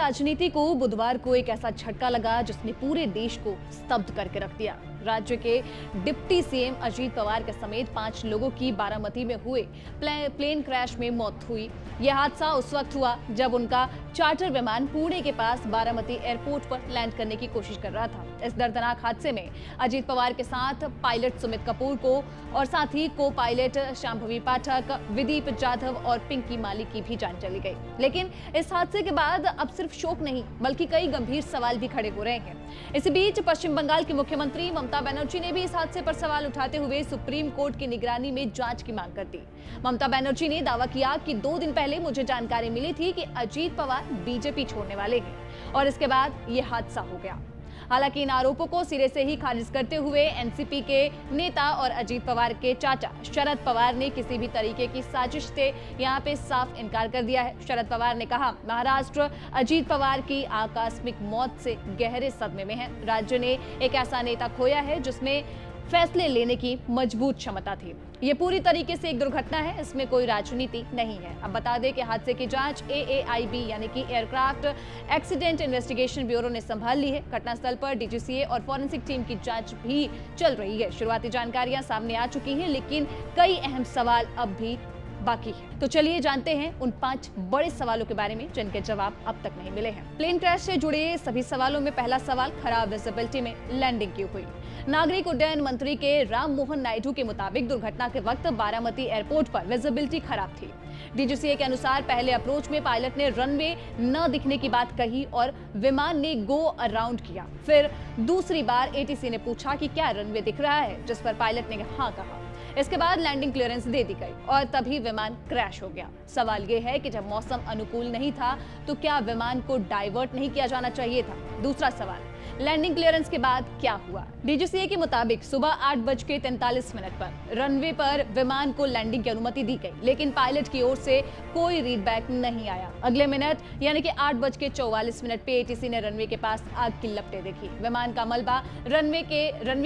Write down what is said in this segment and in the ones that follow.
राजनीति को बुधवार को एक ऐसा झटका लगा जिसने पूरे देश को स्तब्ध करके रख दिया। राज्य के डिप्टी सीएम अजीत पवार के समेत 5 लोगों की बारामती में हुए प्लेन क्रैश में मौत हुई। यह हादसा उस वक्त हुआ जब उनका चार्टर विमान पुणे के पास बारामती एयरपोर्ट पर लैंड करने की कोशिश कर रहा था। इस दर्दनाक हादसे में अजीत पवार के साथ पायलट सुमित कपूर को और साथ ही को पायलट शांभवी पाठक, विदीप जाधव और पिंकी मालिक की भी जान चली गई। लेकिन इस हादसे के बाद अब सिर्फ शोक नहीं बल्कि कई गंभीर सवाल भी खड़े हो रहे हैं। इसी बीच पश्चिम बंगाल की मुख्यमंत्री ममता बनर्जी ने भी इस हादसे पर सवाल उठाते हुए सुप्रीम कोर्ट की निगरानी में जांच की मांग कर दी। ममता बनर्जी ने दावा किया कि 2 दिन पहले मुझे जानकारी मिली थी कि अजीत पवार बीजेपी छोड़ने वाले हैं और इसके बाद यह हादसा हो गया। हालांकि इन आरोपों को सिरे से ही खारिज करते हुए एनसीपी के नेता और अजीत पवार के चाचा शरद पवार ने किसी भी तरीके की साजिश से यहां पे साफ इनकार कर दिया है। शरद पवार ने कहा, महाराष्ट्र अजीत पवार की आकस्मिक मौत से गहरे सदमे में है। राज्य ने एक ऐसा नेता खोया है जिसमें फैसले लेने की मजबूत क्षमता थी। ये पूरी तरीके से एक दुर्घटना है, इसमें कोई राजनीति नहीं है। अब बता दें कि हादसे की जांच AAIB यानी कि एयरक्राफ्ट एक्सीडेंट इन्वेस्टिगेशन ब्यूरो ने संभाल ली है। घटनास्थल पर DGCA और फॉरेंसिक टीम की जांच भी चल रही है। शुरुआती जानकारियां सामने आ चुकी हैं, लेकिन कई अहम सवाल अब भी बाकी है। तो चलिए जानते हैं उन 5 बड़े सवालों के बारे में जिनके जवाब अब तक नहीं मिले हैं। प्लेन क्रैश से जुड़े सभी सवालों में पहला सवाल, खराब विजिबिलिटी में लैंडिंग क्यों हुई। नागरिक उड्डयन मंत्री के राम मोहन नायडू के मुताबिक दुर्घटना के वक्त बारामती एयरपोर्ट पर विजिबिलिटी खराब थी। DGCA के अनुसार पहले अप्रोच में पायलट ने रनवे न दिखने की बात कही और विमान ने गो अराउंड किया। फिर दूसरी बार ATC ने पूछा कि क्या रनवे दिख रहा है, जिस पर पायलट ने हाँ कहा। इसके बाद लैंडिंग क्लियरेंस दे दी गई और तभी विमान क्रैश हो गया। सवाल यह है कि जब मौसम अनुकूल नहीं था तो क्या विमान को डाइवर्ट नहीं किया जाना चाहिए था। दूसरा सवाल, लैंडिंग क्लियरेंस के बाद क्या हुआ। DGCA के मुताबिक सुबह 8:43 पर रनवे पर विमान को लैंडिंग की अनुमति दी गई, लेकिन पायलट की ओर से कोई रीडबैक नहीं आया। अगले मिनट यानी कि 8:44 पे ATC ने रनवे के पास आग की लपटें देखी। विमान का मलबा रनवे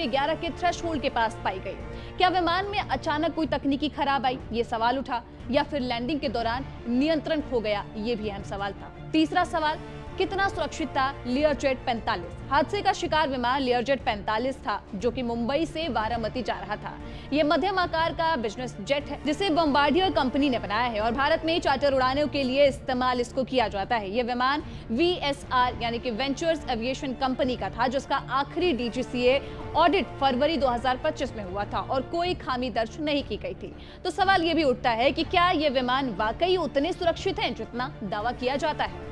11 के थ्रेशहोल्ड के पास पाई गई। क्या विमान में अचानक कोई तकनीकी खराब आई, ये सवाल उठा, या फिर लैंडिंग के दौरान नियंत्रण खो गया, ये भी अहम सवाल था। तीसरा सवाल, कितना सुरक्षित था लियरजेट 45। हादसे का शिकार विमान लियरजेट 45 था, जो कि मुंबई से बारामती जा रहा था। यह मध्यम आकार का बिजनेस जेट है जिसे बॉम्बार्डियर कंपनी ने बनाया है और भारत में चार्टर उड़ानों के लिए इस्तेमाल इसको किया जाता है। यह विमान VSR यानी कि वेंचर्स एविएशन कंपनी का था, जिसका आखिरी DGCA ऑडिट फरवरी 2025 में हुआ था और कोई खामी दर्ज नहीं की गई थी। तो सवाल यह भी उठता है कि क्या ये विमान वाकई उतने सुरक्षित हैं जितना दावा किया जाता है।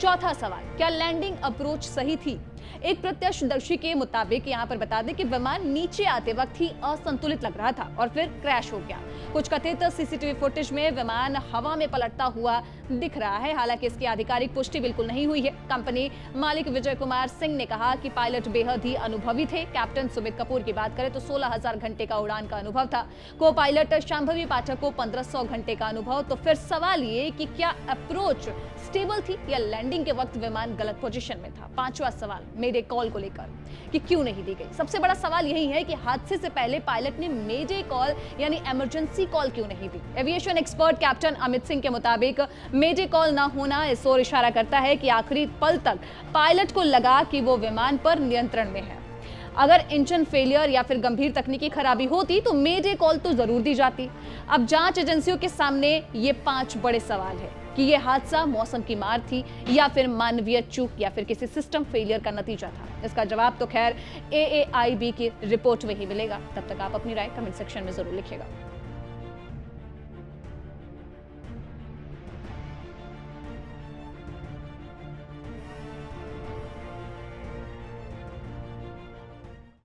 चौथा सवाल, क्या लैंडिंग अप्रोच सही थी। एक प्रत्यक्षदर्शी के मुताबिक यहाँ पर बता दें कि विमान नीचे आते वक्त ही असंतुलित लग रहा था और फिर क्रैश हो गया। कुछ कथित CCTV फुटेज में विमान हवा में पलटता हुआ दिख रहा है, हालांकि इसकी आधिकारिक पुष्टि बिल्कुल नहीं हुई है। कंपनी मालिक विजय कुमार सिंह ने कहा कि पायलट बेहद ही अनुभवी थे। कैप्टन सुमित कपूर की बात करें तो 16,000 घंटे का उड़ान का अनुभव था। को पायलट शांभवी पाठक को 1500 घंटे का अनुभव। तो फिर सवाल ये कि क्या अप्रोच स्टेबल थी या लैंडिंग के वक्त विमान गलत पोजीशन में था। पांचवा सवाल, मेडे कॉल को लेकर कि क्यों नहीं दी गई। सबसे बड़ा सवाल यही है कि हादसे से पहले पायलट ने मेडे कॉल यानी इमरजेंसी कॉल क्यों नहीं दी। Aviation expert captain Amit Singh के मुताबिक मेडे कॉल ना होना इस ओर इशारा करता है कि आखिरी पल तक पायलट को लगा कि वो विमान पर नियंत्रण में है। अगर इंजन फेलियर या फिर गंभीर तकनीकी खराबी होती तो मेडे कॉल तो जरूर दी जाती। अब जांच एजेंसियों के सामने ये 5 बड़े सवाल है कि यह हादसा मौसम की मार थी या फिर मानवीय चूक या फिर किसी सिस्टम फेलियर का नतीजा था। इसका जवाब तो खैर AAIB की रिपोर्ट में ही मिलेगा। तब तक आप अपनी राय कमेंट सेक्शन में जरूर लिखिएगा।